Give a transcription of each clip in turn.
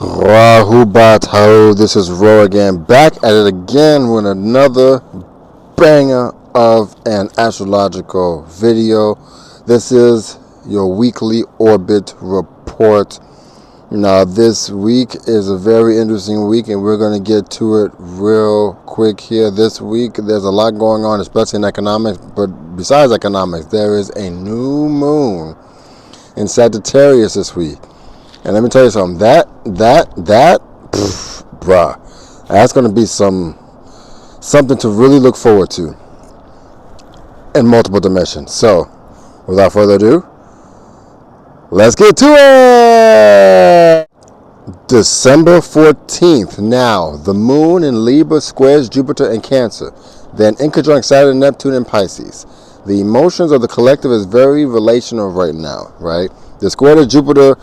Rahubat, this is Ro again, back at it again with another banger of an astrological video. This is your weekly orbit report. Now, this week is a very interesting week, and we're going to get to it real quick here. This week, there's a lot going on, especially in economics, but besides economics, there is a new moon in Sagittarius this week. And let me tell you something, bruh, that's going to be something to really look forward to in multiple dimensions. So, without further ado, let's get to it! December 14th. Now, the moon in Libra squares Jupiter in Cancer, then in conjunct Saturn, Neptune, and Pisces. The emotions of the collective is very relational right now, right? The square to Jupiter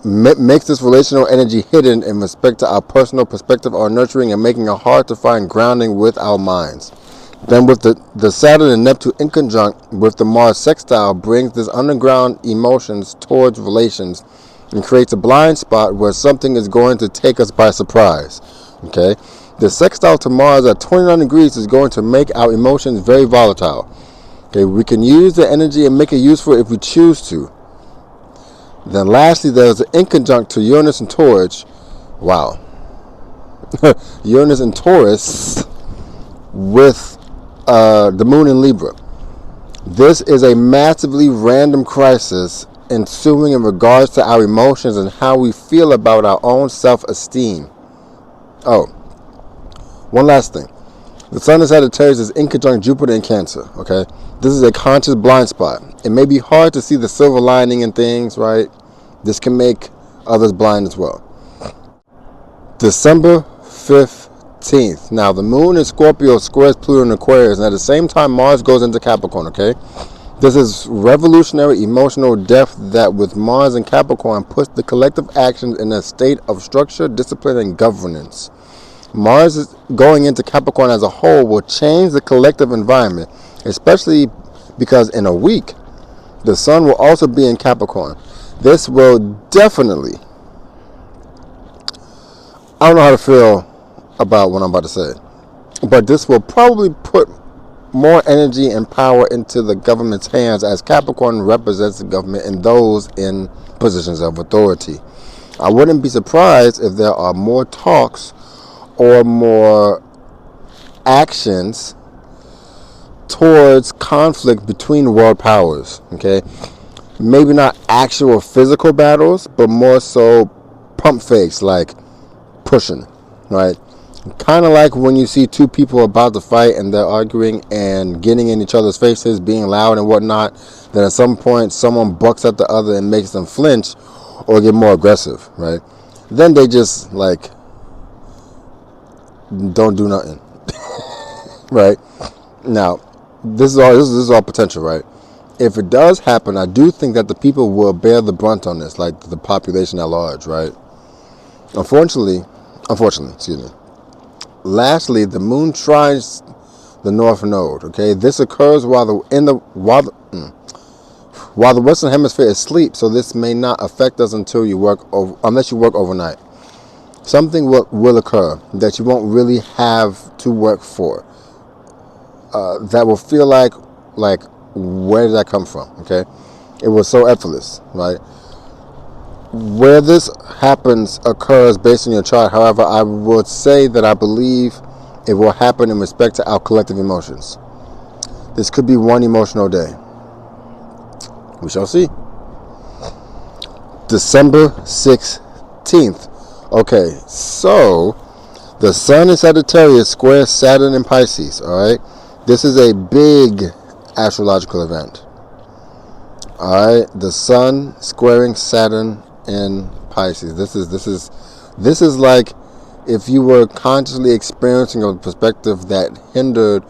makes this relational energy hidden in respect to our personal perspective or nurturing and making it hard to find grounding with our minds. Then with the Saturn and Neptune in conjunct with the Mars sextile brings this underground emotions towards relations and creates a blind spot where something is going to take us by surprise. Okay? The sextile to Mars at 29 degrees is going to make our emotions very volatile. Okay, we can use the energy and make it useful if we choose to. Then lastly, there's an inconjunct to Uranus and Taurus. Wow. Uranus and Taurus with the moon in Libra. This is a massively random crisis ensuing in regards to our emotions and how we feel about our own self-esteem. Oh, one last thing. The Sun in Sagittarius is in conjunct Jupiter in Cancer, okay? This is a conscious blind spot. It may be hard to see the silver lining in things, right? This can make others blind as well. December 15th. Now, the moon in Scorpio squares Pluto in Aquarius, and at the same time, Mars goes into Capricorn, okay? This is revolutionary emotional depth that with Mars in Capricorn puts the collective actions in a state of structure, discipline, and governance. Mars is going into Capricorn as a whole will change the collective environment, especially because in a week, the Sun will also be in Capricorn. This will definitely, I don't know how to feel about what I'm about to say, but this will probably put more energy and power into the government's hands as Capricorn represents the government and those in positions of authority. I wouldn't be surprised if there are more talks or more actions towards conflict between world powers, okay? Maybe not actual physical battles, but more so pump fakes, like pushing, right? Kind of like when you see two people about to fight and they're arguing and getting in each other's faces, being loud and whatnot, then at some point someone bucks at the other and makes them flinch or get more aggressive, right? Then they just like don't do nothing. Right? Now, this is all potential, right? If it does happen, I do think that the people will bear the brunt on this, like the population at large, right? Unfortunately, excuse me. Lastly, the moon trines the north node, okay? This occurs while the western hemisphere is asleep, so this may not affect us unless you work overnight. Something will occur that you won't really have to work for. That will feel like where did that come from? Okay, it was so effortless, right? Where this occurs based on your chart. However, I would say that I believe it will happen in respect to our collective emotions. This could be one emotional day. We shall see. December 16th. Okay, so the Sun in Sagittarius squares Saturn in Pisces, all right? This is a big astrological event. All right, the Sun squaring Saturn in Pisces. This is like if you were consciously experiencing a perspective that hindered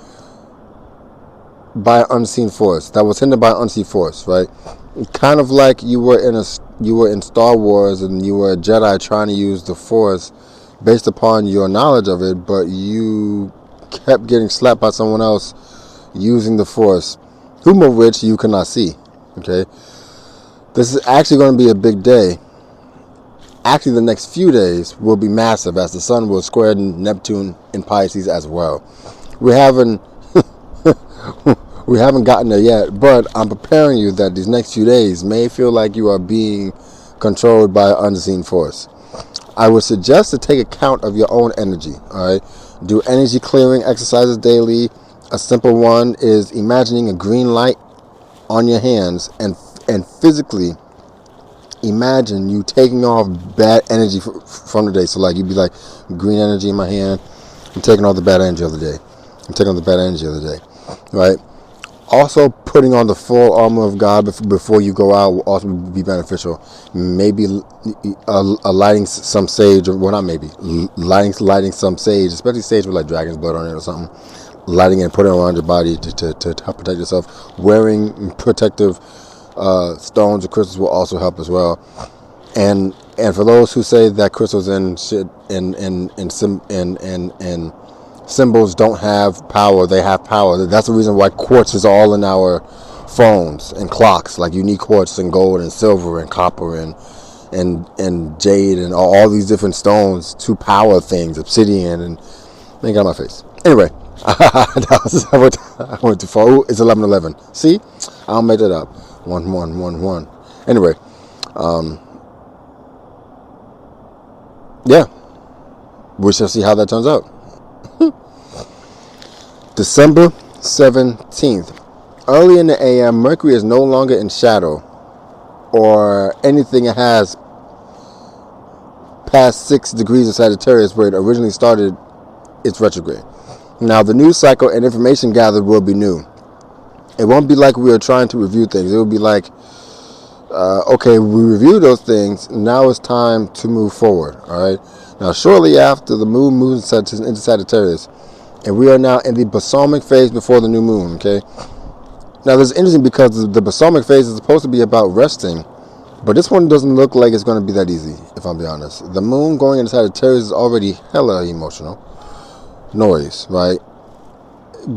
by unseen force. That was hindered by unseen force, right? Kind of like you were in Star Wars and you were a Jedi trying to use the Force based upon your knowledge of it, but you kept getting slapped by someone else using the Force, whom of which you cannot see. Okay, This is actually going to be a big day. Actually, the next few days will be massive as the sun will square Neptune in Pisces as well. We haven't we haven't gotten there yet, but I'm preparing you that these next few days may feel like you are being controlled by an unseen force. I would suggest to take account of your own energy. All right, do energy clearing exercises daily. A simple one is imagining a green light on your hands and physically imagine you taking off bad energy from the day. So like you'd be like, green energy in my hand. I'm taking all the bad energy of the day. I'm taking all the bad energy of the day, right? Also, putting on the full armor of God before you go out will also be beneficial. Maybe lighting some sage, or well, not maybe lighting some sage, especially sage with like dragon's blood on it or something. Lighting it and putting it around your body to help protect yourself. Wearing protective stones or crystals will also help as well. And for those who say that crystals and shit and symbols don't have power, they have power. That's the reason why quartz is all in our phones and clocks, like unique quartz and gold and silver and copper and jade and all these different stones to power things, obsidian and they got my face. Anyway, I went too far. Ooh, it's 11:11. See, I'll make it up. 1-1-1-1. Anyway, yeah, we shall see how that turns out. December 17th. Early in the AM, Mercury is no longer in shadow or anything it has past 6 degrees of Sagittarius where it originally started its retrograde. Now, the news cycle and information gathered will be new. It won't be like we are trying to review things. It will be like, okay, we reviewed those things. Now it's time to move forward. All right. Now, shortly after the moon moves into Sagittarius, and we are now in the balsamic phase before the new moon. Okay. Now, this is interesting because the balsamic phase is supposed to be about resting, but this one doesn't look like it's going to be that easy, if I'm being honest. The moon going into Sagittarius is already hella emotional noise, right?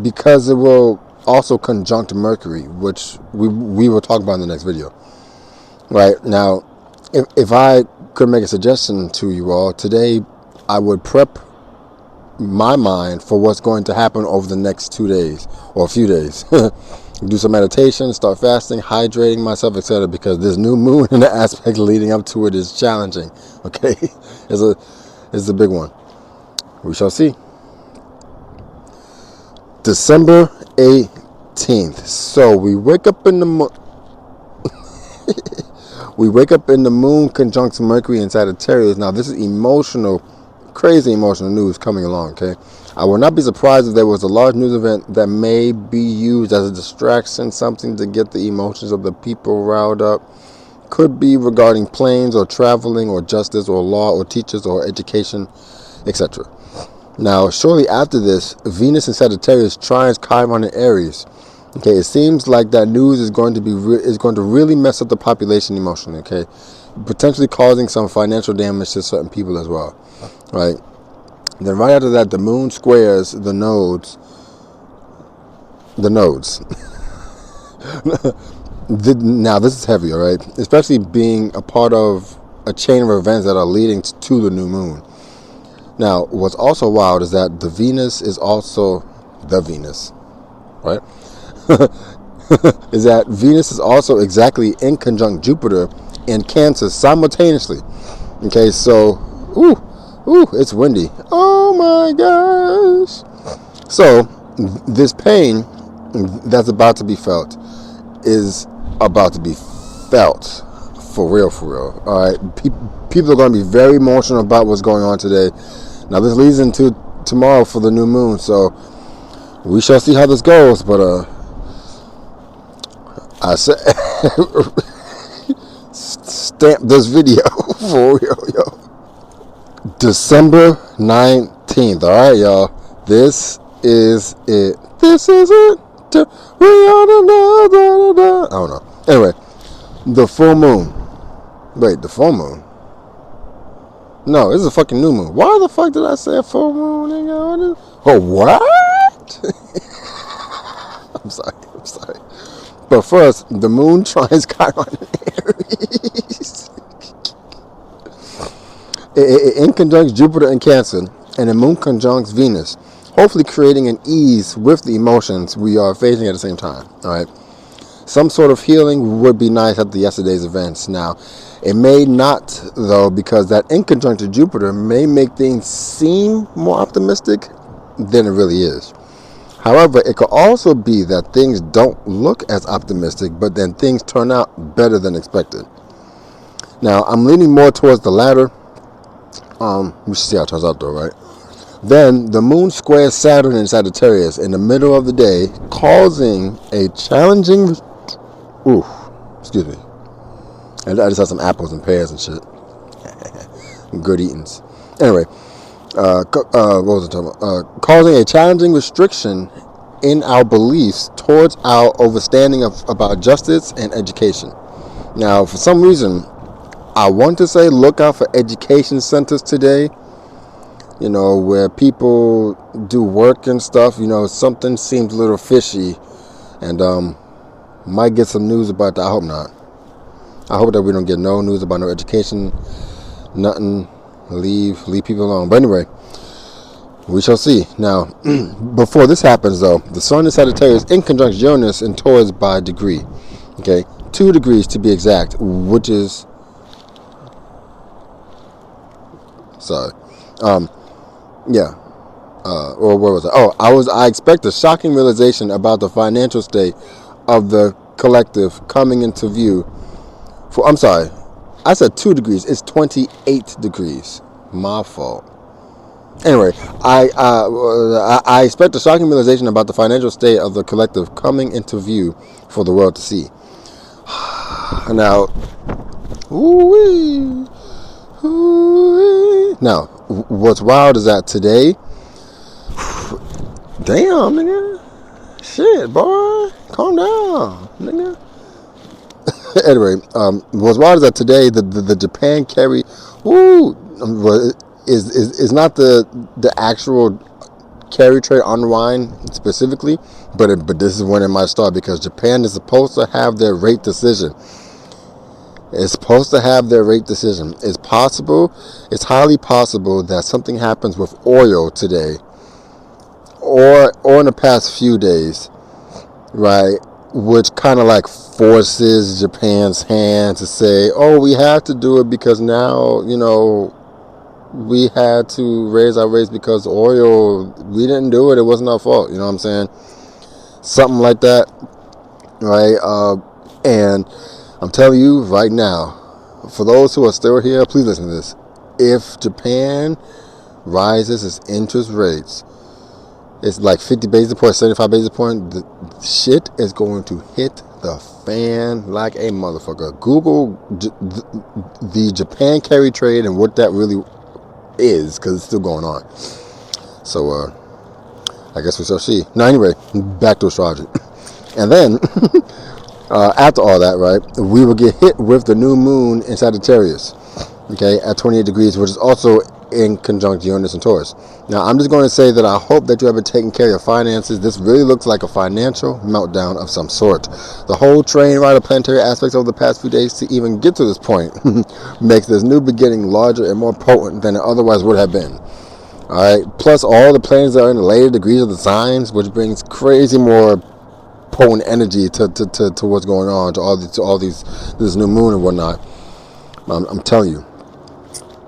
Because it will also conjunct Mercury, which we will talk about in the next video. Right now, if I could make a suggestion to you all today, I would prep my mind for what's going to happen over the next 2 days or a few days. Do some meditation, start fasting, hydrating myself, etc. Because this new moon and the aspect leading up to it is challenging. Okay, it's a big one. We shall see. December 18th. So we wake up in the moon conjunct Mercury in Sagittarius. Now this is emotional, crazy emotional news coming along. Okay, I will not be surprised if there was a large news event that may be used as a distraction, something to get the emotions of the people riled up. Could be regarding planes or traveling or justice or law or teachers or education, etc. Now, shortly after this, Venus in Sagittarius trines Chiron in Aries. Okay, it seems like that news is going to really mess up the population emotionally. Okay, potentially causing some financial damage to certain people as well. Right. Then right after that, the moon squares the nodes. Now this is heavy, all right? Especially being a part of a chain of events that are leading to the new moon. Now, what's also wild is that the Venus is also the Venus, right? Is that Venus is also exactly in conjunct Jupiter in Cancer simultaneously. Okay, so, it's windy. Oh my gosh. So, this pain that's about to be felt is about to be felt for real. All right, people are going to be very emotional about what's going on today. Now this leads into tomorrow for the new moon, so we shall see how this goes. But I said, stamp this video for real, yo. December 19th. All right, y'all. This is it. This is it. We are I don't know. Anyway, the full moon. Wait, the full moon? No, this is a fucking new moon. Why the fuck did I say a full moon, nigga? Oh, what? I'm sorry. But first, the moon trines Chiron in Aries. It conjuncts Jupiter in Cancer, and the moon conjuncts Venus, hopefully creating an ease with the emotions we are facing at the same time. All right. Some sort of healing would be nice after yesterday's events. Now, it may not, though, because that in conjunct to Jupiter may make things seem more optimistic than it really is. However, it could also be that things don't look as optimistic, but then things turn out better than expected. Now, I'm leaning more towards the latter. We should see how it turns out, though, right? Then the moon squares Saturn in Sagittarius in the middle of the day, causing a challenging. Ooh, excuse me. I just had some apples and pears and shit. Good eatings. Anyway, what was I talking about? Causing a challenging restriction in our beliefs towards our understanding about justice and education. Now, for some reason, I want to say look out for education centers today. You know, where people do work and stuff. You know, something seems a little fishy, and might get some news about that. I hope not. I hope that we don't get no news about no education, nothing. Leave people alone. But anyway, we shall see. Now, before this happens, though, the Sun in Sagittarius in conjunct Uranus in Taurus by degree. Okay, 2 degrees to be exact, which is sorry. Yeah. Or where was I? Oh, I expect a shocking realization about the financial state of the collective coming into view. I'm sorry. I said 2 degrees. It's 28 degrees. My fault. Anyway, I expect a shocking realization about the financial state of the collective coming into view for the world to see. Now, ooh-wee, ooh-wee. Now, what's wild is that today, damn, nigga, shit, boy, calm down, nigga. Anyway, what's wild is that today the Japan carry, is not the actual carry trade unwind specifically, but this is when it might start because Japan is supposed to have their rate decision. It's supposed to have their rate decision. It's possible, it's highly possible that something happens with oil today, or in the past few days, right? Which kind of like forces Japan's hand to say, oh, we have to do it because now, you know, we had to raise our rates because oil, we didn't do it. It wasn't our fault. You know what I'm saying? Something like that, right? And I'm telling you right now, for those who are still here, please listen to this. If Japan rises its interest rates, it's like 50 basis points, 75 basis points. The shit is going to hit the fan like a motherfucker. Google the Japan carry trade and what that really is, because it's still going on. So, I guess we shall see. Now, anyway, back to astrology. And then, after all that, right, we will get hit with the new moon in Sagittarius, okay, at 28 degrees, which is also in conjunct Uranus and Taurus. Now, I'm just going to say that I hope that you have been taking care of your finances. This really looks like a financial meltdown of some sort. The whole train ride of planetary aspects over the past few days to even get to this point makes this new beginning larger and more potent than it otherwise would have been. All right. Plus, all the planets are in the later degrees of the signs, which brings crazy more potent energy to what's going on, to all these this new moon and whatnot. I'm telling you.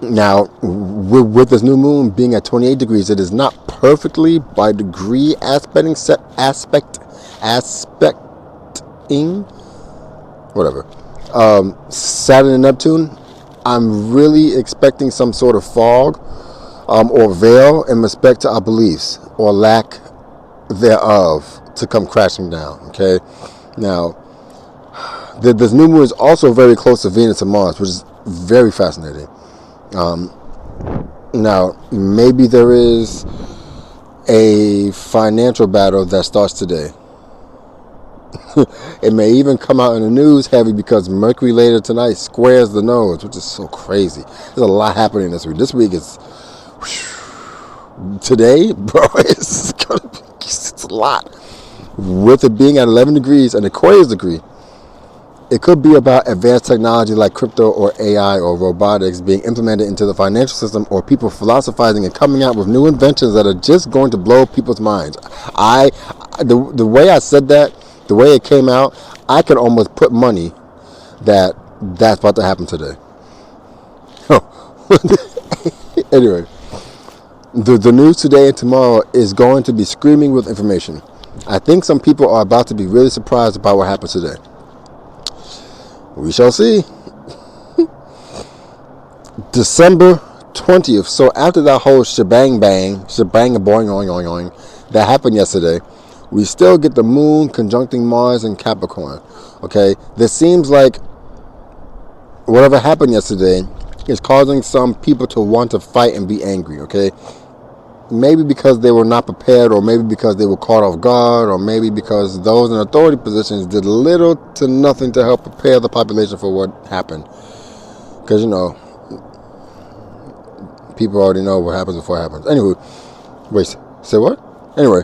Now, with this new moon being at 28 degrees, it is not perfectly by degree aspecting, whatever. Saturn and Neptune. I'm really expecting some sort of fog or veil in respect to our beliefs or lack thereof to come crashing down. Okay. Now, this new moon is also very close to Venus and Mars, which is very fascinating. Now, maybe there is a financial battle that starts today. It may even come out in the news heavy because Mercury later tonight squares the nose, which is so crazy. There's a lot happening this week. This week is today, bro. It's a lot. with it being at 11 degrees and Aquarius degree, it could be about advanced technology like crypto or AI or robotics being implemented into the financial system, or people philosophizing and coming out with new inventions that are just going to blow people's minds. The way I said that, the way it came out, I could almost put money that that's about to happen today. Anyway, the news today and tomorrow is going to be screaming with information. I think some people are about to be really surprised about what happens today. We shall see. December 20th. So after that whole shebang boing oing oing oing that happened yesterday, we still get the moon conjuncting Mars in Capricorn. Okay, this seems like whatever happened yesterday is causing some people to want to fight and be angry. Okay, maybe because they were not prepared, or maybe because they were caught off guard, or maybe because those in authority positions did little to nothing to help prepare the population for what happened. Because, people already know what happens before it happens. Anyway, wait, say what? Anyway,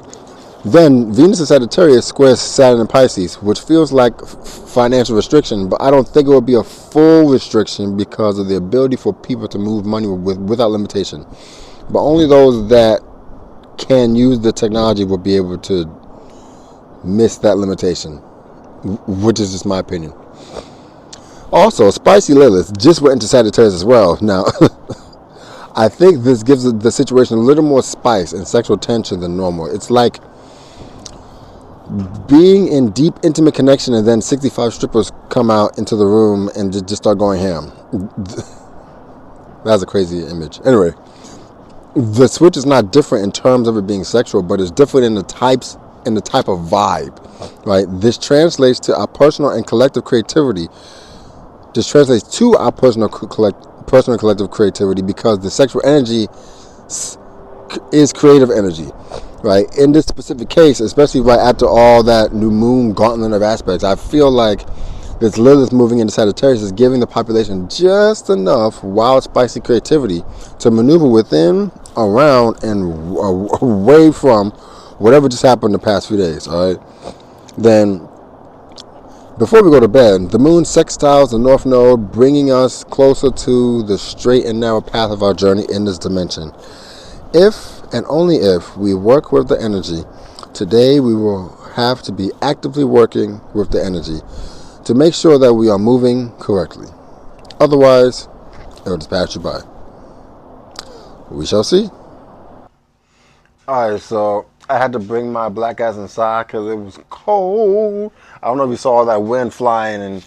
then Venus in Sagittarius squares Saturn in Pisces, which feels like financial restriction, but I don't think it will be a full restriction because of the ability for people to move money without limitation. But only those that can use the technology will be able to miss that limitation, which is just my opinion. Also, Spicy Lilith just went into Sagittarius as well. Now, I think this gives the situation a little more spice and sexual tension than normal. It's like being in deep, intimate connection, and then 65 strippers come out into the room and just start going ham. That's a crazy image. Anyway, the switch is not different in terms of it being sexual, but it's different in the type of vibe, right? This translates to our personal and collective creativity. This translates to our personal and collective creativity, because the sexual energy is creative energy, right? In this specific case, especially right after all that new moon gauntlet of aspects, I feel like this Lilith moving into Sagittarius is giving the population just enough wild, spicy creativity to maneuver within, around, and away from whatever just happened the past few days, all right? Then, before we go to bed, the moon sextiles the north node, bringing us closer to the straight and narrow path of our journey in this dimension. If and only if we work with the energy, today we will have to be actively working with the energy to make sure that we are moving correctly. Otherwise, it will just pass you by. We shall see. Alright, so I had to bring my black ass inside because it was cold. I don't know if you saw all that wind flying, and it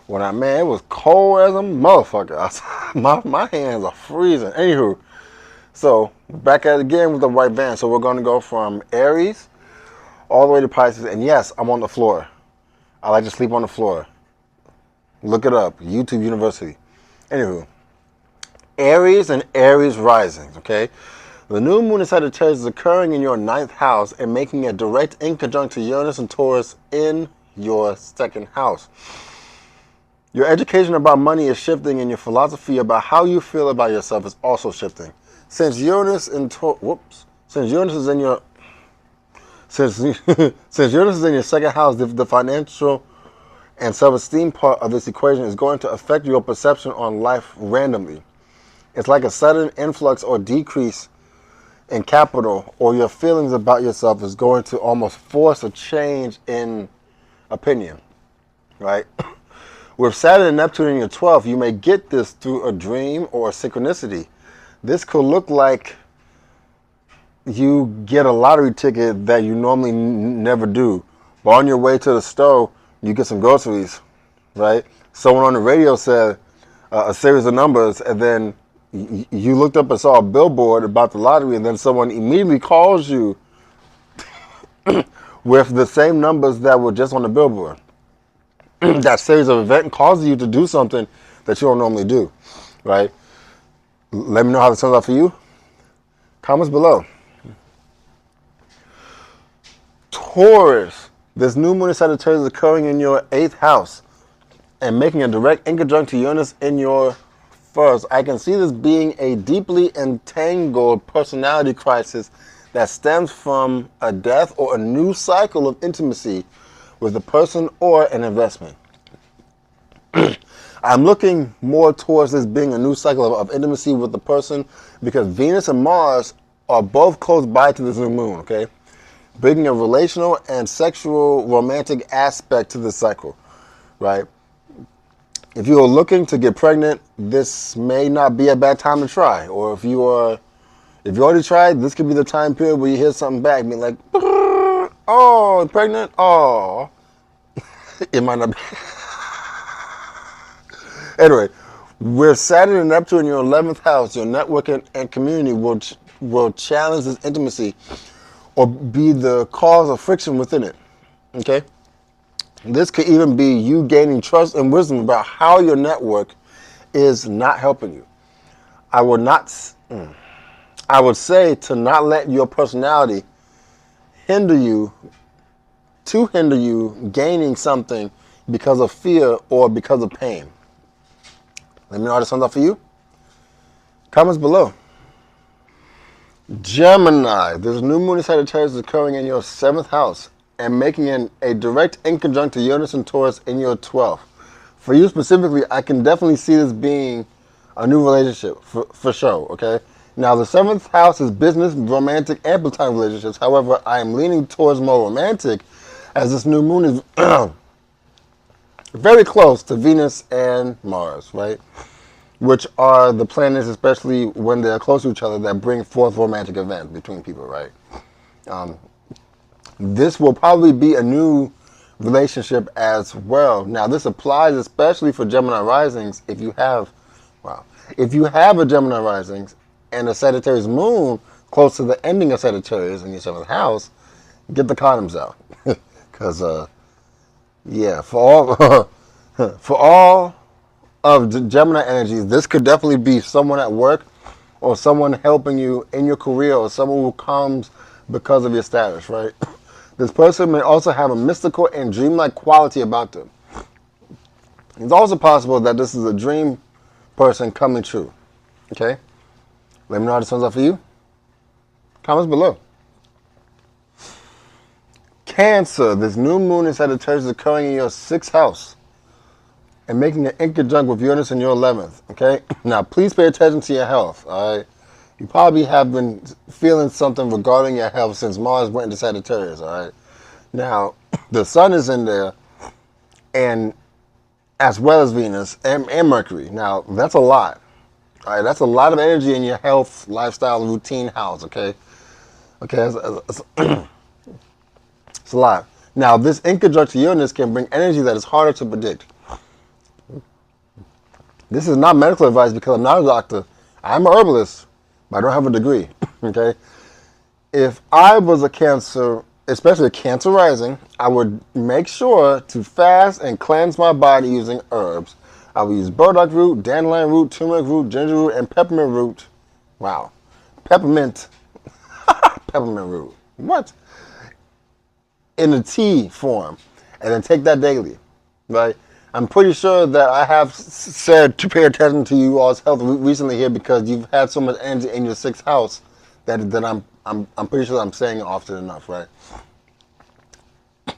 was cold as a motherfucker. My hands are freezing. Anywho, so back at it again with the white van. So we're going to go from Aries all the way to Pisces. And yes, I'm on the floor. I like to sleep on the floor. Look it up. YouTube University. Anywho, Aries and Aries risings, okay? The new moon in Sagittarius is occurring in your 9th house and making a direct inconjunct to Uranus and Taurus in your 2nd house. Your education about money is shifting, and your philosophy about how you feel about yourself is also shifting. Since Uranus is in your since Uranus is in your 2nd house, the financial and self-esteem part of this equation is going to affect your perception on life randomly. It's like a sudden influx or decrease in capital, or your feelings about yourself is going to almost force a change in opinion, right? With Saturn and Neptune in your 12th, you may get this through a dream or a synchronicity. This could look like you get a lottery ticket that you normally never do, but on your way to the store, you get some groceries, right? Someone on the radio said a series of numbers, and then you looked up and saw a billboard about the lottery, and then someone immediately calls you with the same numbers that were just on the billboard. That series of events causes you to do something that you don't normally do, right? Let me know how this turns out for you. Comments below. Taurus. This new moon in Sagittarius is occurring in your 8th house and making a direct inconjunct to Uranus in your 1st. I can see this being a deeply entangled personality crisis that stems from a death or a new cycle of intimacy with a person or an investment. I'm looking more towards this being a new cycle of intimacy with the person because Venus and Mars are both close by to this new moon, okay? Bringing a relational and sexual romantic aspect to this cycle, right? If you are looking to get pregnant, this may not be a bad time to try. Or if you already tried, this could be the time period where you hear something back, being like, oh, pregnant? Oh, it might not be. Anyway, with Saturn and Neptune in your 11th house, your network and community will challenge this intimacy or be the cause of friction within it. Okay? This could even be you gaining trust and wisdom about how your network is not helping you. I would not. I would say to not let your personality hinder you, gaining something because of fear or because of pain. Let me know how this comes out for you. Comments below. Gemini, this new moon in Sagittarius is occurring in your 7th house and making a direct inconjunct to Uranus and Taurus in your 12th. For you specifically, I can definitely see this being a new relationship for sure, okay? Now, the 7th house is business, romantic, and platonic relationships. However, I am leaning towards more romantic as this new moon is very close to Venus and Mars, right? Which are the planets, especially when they're close to each other, that bring forth romantic events between people, right? This will probably be a new relationship as well. Now, this applies especially for Gemini risings. If you have a Gemini risings and a Sagittarius moon close to the ending of Sagittarius in your 7th house, get the condoms out, because for all for all of the Gemini energies, this could definitely be someone at work or someone helping you in your career or someone who comes because of your status, right? This person may also have a mystical and dreamlike quality about them. It's also possible that this is a dream person coming true, okay? Let me know how this turns out for you. Comments below. Cancer, this new moon in Sagittarius is occurring in your 6th house and making an inconjunct with Uranus in your 11th, okay? Now, please pay attention to your health, all right? You probably have been feeling something regarding your health since Mars went into Sagittarius, all right? Now, the sun is in there, and as well as Venus and Mercury. Now, that's a lot, all right? That's a lot of energy in your health, lifestyle, routine house, okay? Okay, it's a lot. Now, this inconjunct to Uranus can bring energy that is harder to predict. This is not medical advice because I'm not a doctor. I'm an herbalist, but I don't have a degree. Okay? If I was a Cancer, especially a Cancer rising, I would make sure to fast and cleanse my body using herbs. I would use burdock root, dandelion root, turmeric root, ginger root, and peppermint root. Wow. Peppermint. Peppermint root. What? In a tea form. And then take that daily. Right? I'm pretty sure that I have said to pay attention to you all's health recently here because you've had so much energy in your 6th house that I'm pretty sure I'm saying it often enough, right?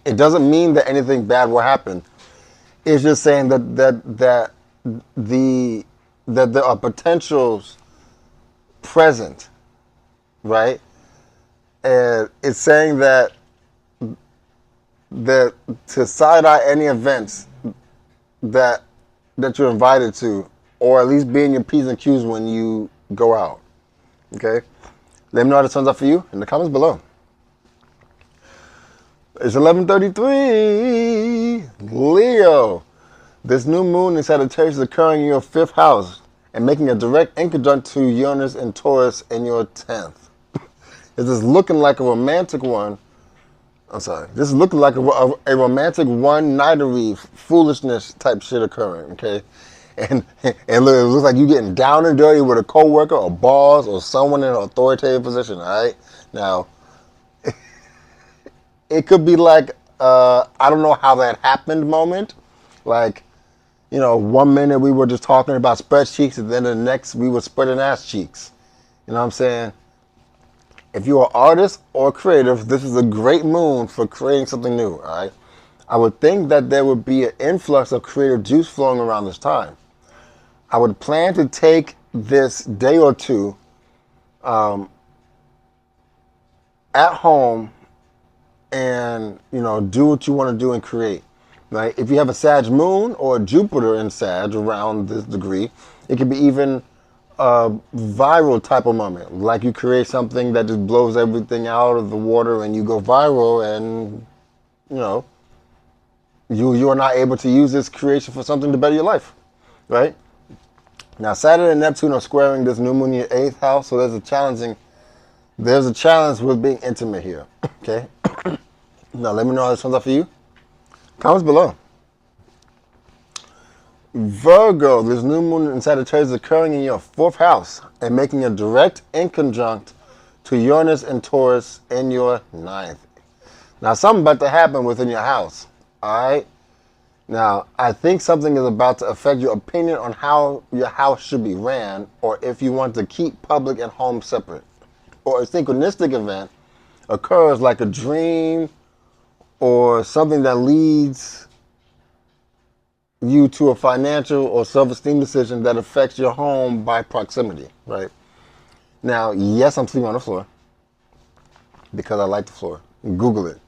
It doesn't mean that anything bad will happen. It's just saying that there are potentials present, right? And it's saying that to side eye any events that you're invited to, or at least be in your P's and Q's when you go out. Okay? Let me know how this turns out for you in the comments below. It's 11:33. Leo. This new moon in Sagittarius is occurring in your 5th house and making a direct inconjunct to Uranus and Taurus in your 10th. This is looking like a romantic one. I'm sorry. This is looking like a romantic one-nightery foolishness type shit occurring, okay? And it looks like you getting down and dirty with a coworker or boss or someone in an authoritative position, all right? Now, it could be like, I don't know how that happened moment. Like, you know, one minute we were just talking about spread cheeks and then the next we were spreading ass cheeks. You know what I'm saying? If you are artist or creative, this is a great moon for creating something new. All right. I would think that there would be an influx of creative juice flowing around this time. I would plan to take this day or two at home and do what you want to do and create. Right? If you have a Sag moon or Jupiter in Sag around this degree, it could be even a viral type of moment. Like you create something that just blows everything out of the water and you go viral, and you know you are not able to use this creation for something to better your life. Right? Now Saturn and Neptune are squaring this new moon in your 8th house, so there's a challenge with being intimate here. Okay? Now let me know how this comes out for you. Comments below. Virgo, this new moon in Sagittarius is occurring in your 4th house and making a direct inconjunct to Uranus and Taurus in your 9th. Now, something about to happen within your house. All right? Now, I think something is about to affect your opinion on how your house should be ran, or if you want to keep public and home separate. Or a synchronistic event occurs like a dream or something that leads you to a financial or self-esteem decision that affects your home by proximity, right? Now, yes, I'm sleeping on the floor because I like the floor. Google it.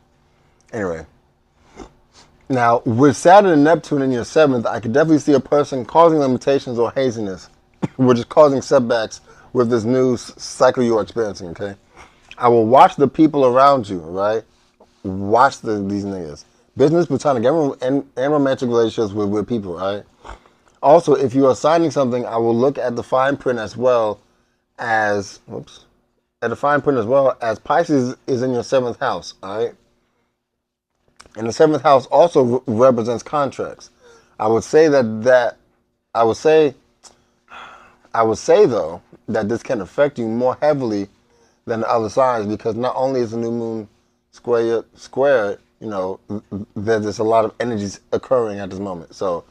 Anyway, now with Saturn and Neptune in your 7th, I could definitely see a person causing limitations or haziness, which is causing setbacks with this new cycle you're experiencing, okay? I will watch the people around you, right? Watch these niggas. Business, platonic, and romantic relationships with people, right? Also, if you are signing something, I will look at the fine print as well as, Pisces is in your 7th house, all right? And the 7th house also represents contracts. I would say I would say though that this can affect you more heavily than the other signs, because not only is the new moon square, there's a lot of energies occurring at this moment. So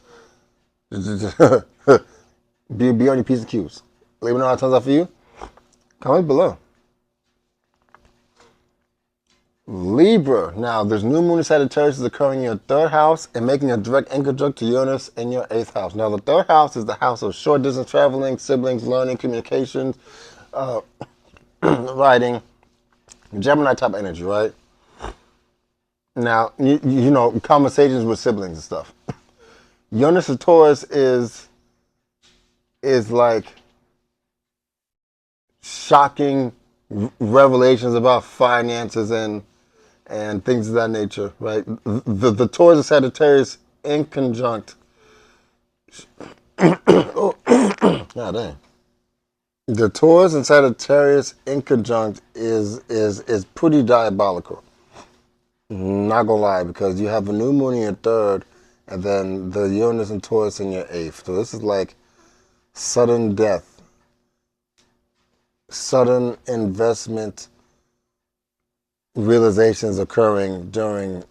be on your P's and Q's. Let me know how it turns out for you. Comment below. Libra. Now, there's new moon in Sagittarius is occurring in your 3rd house and making a direct inconjunct to Uranus in your 8th house. Now, the 3rd house is the house of short distance traveling, siblings, learning, communications, writing, Gemini type energy, right? Now, conversations with siblings and stuff. Uranus and Taurus is like shocking revelations about finances and things of that nature, right? The Taurus and Sagittarius in conjunct. Oh, God dang. The Taurus and Sagittarius in conjunct is pretty diabolical. Not gonna lie, because you have a new moon in your 3rd, and then the Uranus and Taurus in your 8th. So this is like sudden death, sudden investment realizations occurring during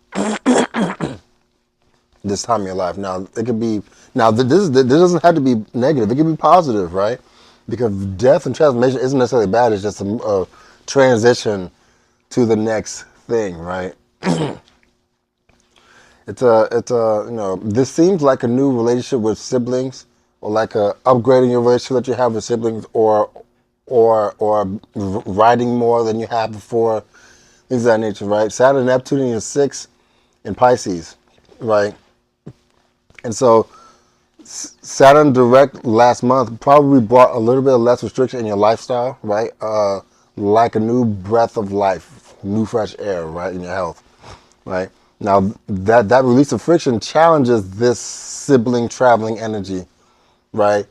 this time in your life. Now it could be this doesn't have to be negative. It could be positive, right? Because death and transformation isn't necessarily bad. It's just a transition to the next thing, right? This seems like a new relationship with siblings, or like upgrading your relationship that you have with siblings, or writing more than you have before, things of that nature, right? Saturn and Neptune in your 6th in Pisces, right? And so Saturn direct last month probably brought a little bit of less restriction in your lifestyle, right? Like a new breath of life, new fresh air, right, in your health, right? Now that release of friction challenges this sibling traveling energy, right?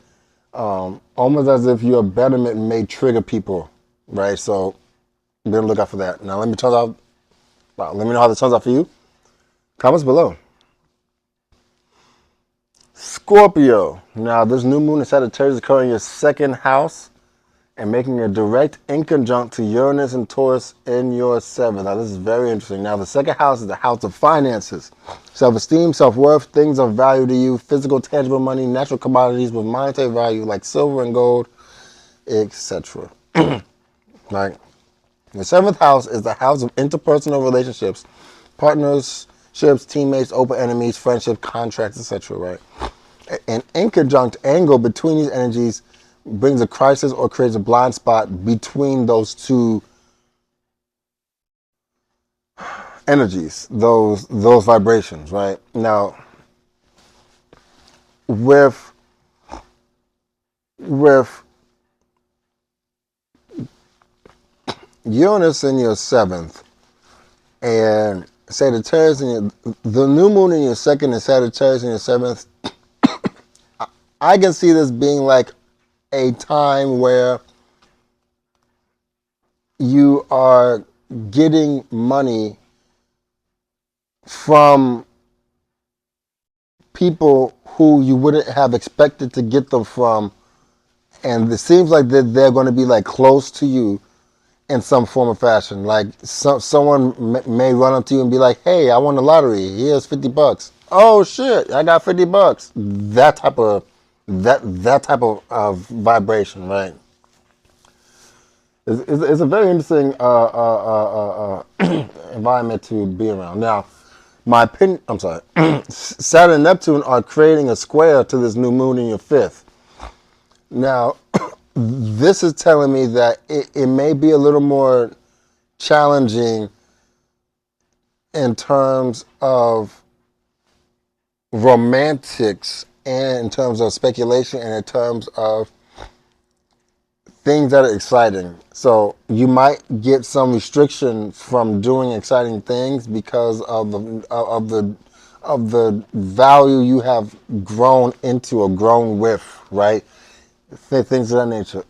Almost as if your betterment may trigger people, right? So be on the lookout for that. Now let me know how this turns out for you. Comments below. Scorpio. Now this new moon in Sagittarius is occurring in your 2nd house and making a direct inconjunct to Uranus and Taurus in your 7th. Now this is very interesting. Now the 2nd house is the house of finances, self-esteem, self-worth, things of value to you, physical, tangible money, natural commodities with monetary value like silver and gold, etc. Right? The seventh house is the house of interpersonal relationships, partnerships, teammates, open enemies, friendships, contracts, etc. Right? An inconjunct angle between these energies brings a crisis or creates a blind spot between those two energies, those vibrations. Right? Now, with with Uranus in your seventh and Sagittarius in the new moon in your second and Sagittarius in your seventh, I can see this being like a time where you are getting money from people who you wouldn't have expected to get them from, and it seems like that they're going to be like close to you in some form or fashion. Like someone may run up to you and be like, "Hey, I won the lottery. Here's $50." Oh shit, I got $50. That type of vibration, right? It's a very interesting environment to be around. Now, my opinion, I'm sorry, Saturn and Neptune are creating a square to this new moon in your fifth. Now, this is telling me that it may be a little more challenging in terms of romantics and in terms of speculation and in terms of things that are exciting. So you might get some restriction from doing exciting things because of the value you have grown into or grown with, right? Things of that nature.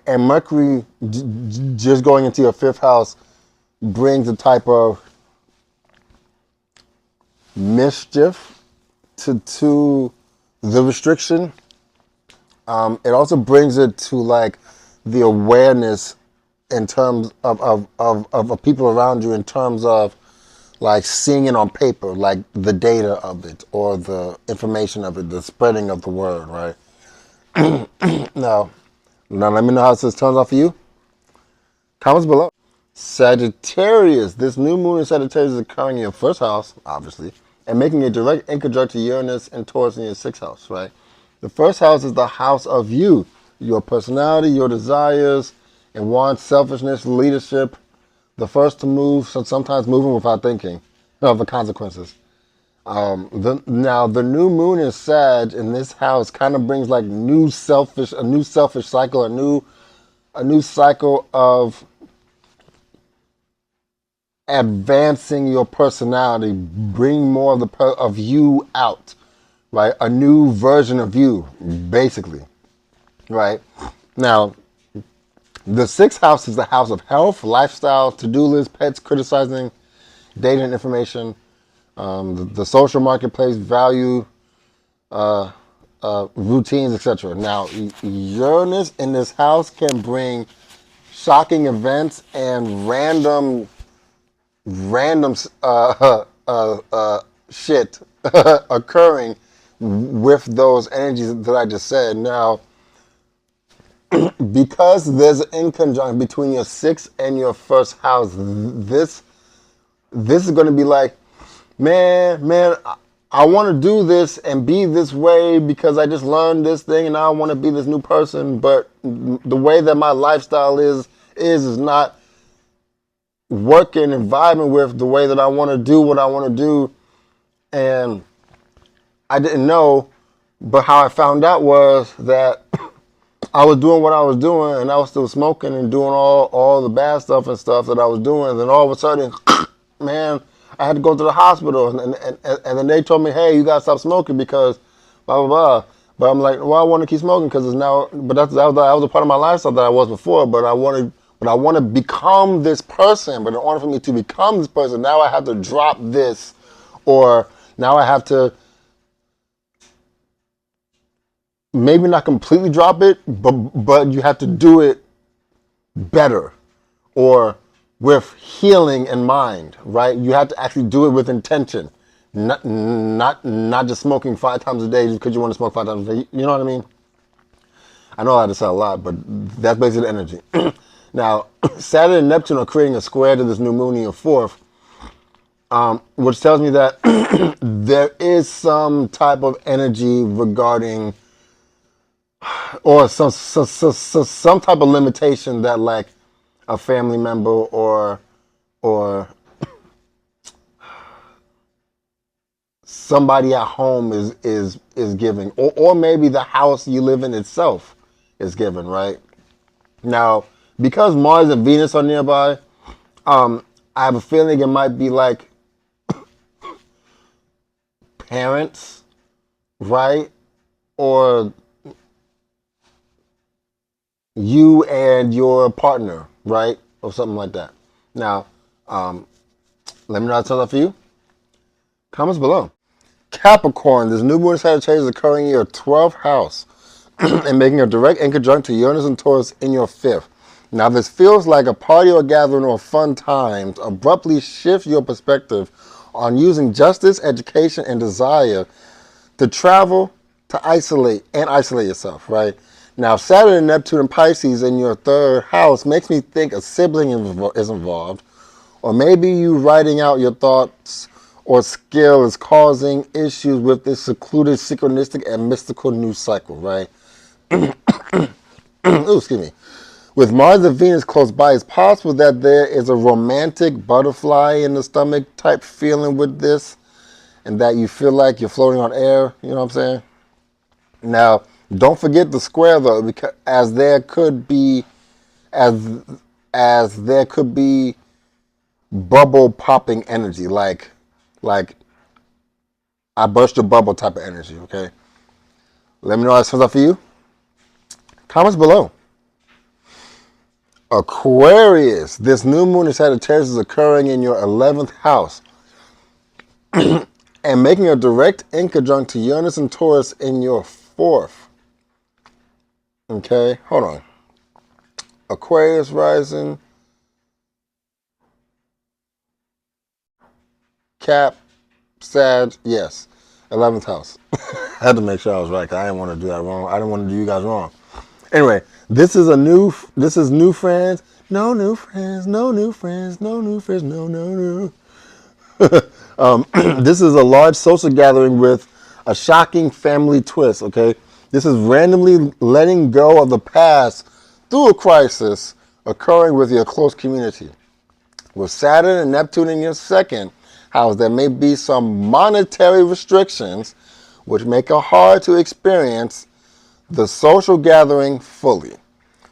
And Mercury just going into your fifth house brings a type of mischief to the restriction. It also brings it to like the awareness in terms of people around you, in terms of like seeing it on paper, like the data of it or the information of it, the spreading of the word, right? Now, let me know how this turns out for you. Comments below. Sagittarius. This new moon in Sagittarius is occurring in your first house, obviously, and making a direct inconjunct to Uranus and Taurus in your sixth house, right? The first house is the house of you, your personality, your desires, and wants, selfishness, leadership. The first to move, so sometimes moving without thinking of the consequences. Now the new moon in Sag in this house kind of brings like a new selfish cycle, a new cycle of advancing your personality, bring more of you out, right? A new version of you, basically, right? Now, the sixth house is the house of health, lifestyle, to-do list, pets, criticizing, data and information, the social marketplace, value, routines, etc. Now, Uranus in this house can bring shocking events and random shit occurring with those energies that I just said. Now, because there's an inconjunct between your sixth and your first house, this is going to be like, man, I want to do this and be this way because I just learned this thing and now I want to be this new person. But the way that my lifestyle is not working and vibing with the way that I want to do what I want to do. And I didn't know, but how I found out was that I was doing what I was doing and I was still smoking and doing all the bad stuff and stuff that I was doing. And then all of a sudden, man, I had to go to the hospital. And then they told me, hey, you got to stop smoking because blah, blah, blah. But I'm like, well, I want to keep smoking because it's now, but that was a part of my lifestyle that I was before. But I want to become this person. But in order for me to become this person, now I have to drop this, or now I have to maybe not completely drop it, but you have to do it better or with healing in mind, right? You have to actually do it with intention, not just smoking 5 times a day because you want to smoke 5 times a day. You know what I mean? I know I had to say a lot, but that's basically the energy. Now, Saturn and Neptune are creating a square to this new moon in your fourth, which tells me that there is some type of energy regarding, or some type of limitation that like a family member or somebody at home is giving, or maybe the house you live in itself is given, right? Now, because Mars and Venus are nearby, I have a feeling it might be like parents, right? Or you and your partner, right? Or something like that. Now, let me know how to tell that for you. Comments below. Capricorn, this new moon Sagittarius is occurring in your 12th house and making a direct inconjunct to Uranus and Taurus in your 5th. Now, this feels like a party or gathering or fun times. Abruptly shift your perspective on using justice, education, and desire to travel, to isolate yourself, right? Now, Saturn and Neptune and Pisces in your 3rd house makes me think a sibling is involved, or maybe you writing out your thoughts or skill is causing issues with this secluded, synchronistic, and mystical news cycle, right? Ooh, excuse me. With Mars and Venus close by, it's possible that there is a romantic butterfly in the stomach type feeling with this, and that you feel like you're floating on air. You know what I'm saying? Now, don't forget the square though, because as there could be bubble popping energy, like I burst your bubble type of energy. Okay. Let me know how it sounds out for you. Comments below. Aquarius, this new moon in Sagittarius is occurring in your 11th house and making a direct inconjunct to Uranus and Taurus in your 4th. Okay, hold on. Aquarius rising, Cap, Sag, yes, 11th house. I had to make sure I was right because I didn't want to do that wrong. I didn't want to do you guys wrong. Anyway, this is new friends. No new friends, no new friends, no new friends, no. This is a large social gathering with a shocking family twist, okay? This is randomly letting go of the past through a crisis occurring with your close community. With Saturn and Neptune in your 2nd house, there may be some monetary restrictions which make it hard to experience the social gathering fully.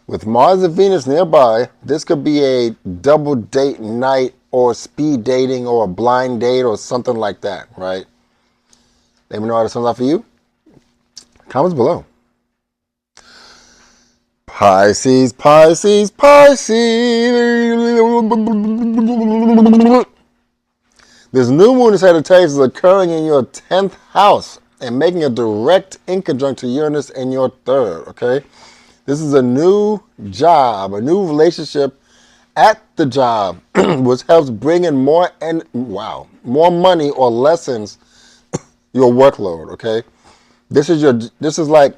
With Mars and Venus nearby, this could be a double date night or speed dating or a blind date or something like that, right? Let me know how this sounds out for you. Comments below. Pisces, Pisces, Pisces. This new moon in Sagittarius is occurring in your 10th house and making a direct inconjunct to Uranus in your 3rd, okay? This is a new job, a new relationship at the job, which helps bring in more money or lessens your workload, okay? This is like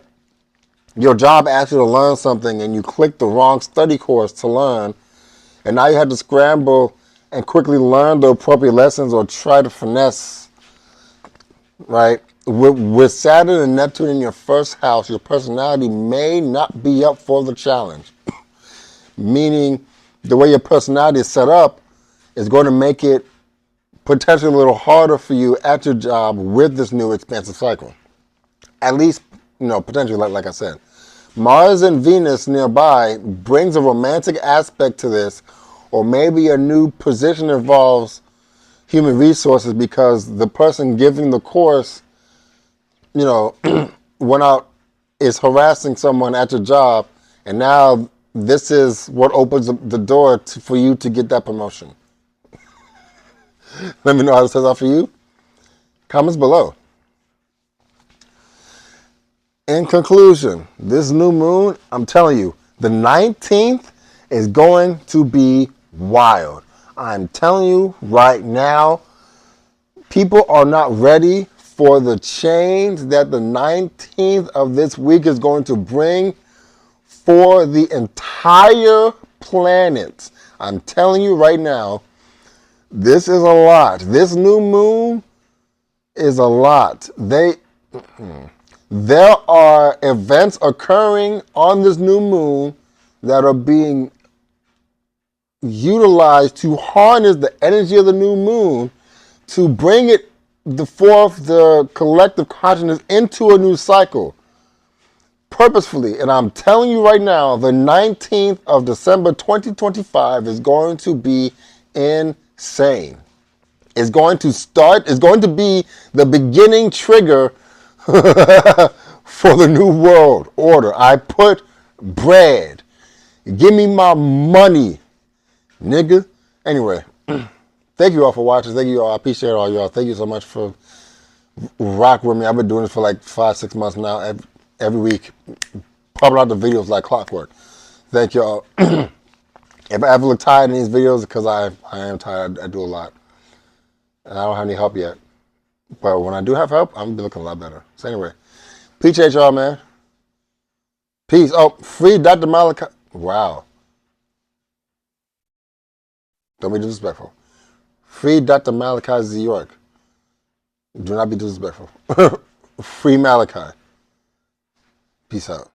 your job asks you to learn something and you click the wrong study course to learn, and now you have to scramble and quickly learn the appropriate lessons or try to finesse, right? With Saturn and Neptune in your 1st house, your personality may not be up for the challenge. Meaning the way your personality is set up is going to make it potentially a little harder for you at your job with this new expansive cycle. At least, potentially, like I said. Mars and Venus nearby brings a romantic aspect to this, or maybe a new position involves human resources because the person giving the course, went out, is harassing someone at your job, and now this is what opens the door for you to get that promotion. Let me know how this turns out for you. Comments below. In conclusion, this new moon, I'm telling you, the 19th is going to be wild. I'm telling you right now, people are not ready for the change that the 19th of this week is going to bring for the entire planets. I'm telling you right now, this is a lot. This new moon is a lot. There are events occurring on this new moon that are being utilized to harness the energy of the new moon to bring it the collective consciousness into a new cycle purposefully. And I'm telling you right now, the 19th of December 2025 is going to be insane. It's going to be the beginning trigger for the new world order. I put bread. Give me my money, nigga. Anyway, thank you all for watching. Thank you all. I appreciate all y'all. Thank you so much for rock with me. I've been doing this for like 5-6 months now. Every week, pumping out the videos like clockwork. Thank y'all. If I ever look tired in these videos, because I am tired. I do a lot. And I don't have any help yet. But when I do have help, I'm going to be looking a lot better. So anyway, appreciate y'all, man. Peace. Oh, free Dr. Malachi. Wow. Don't be disrespectful. Free Dr. Malachi Z. York. Do not be disrespectful. Free Malachi. Peace out.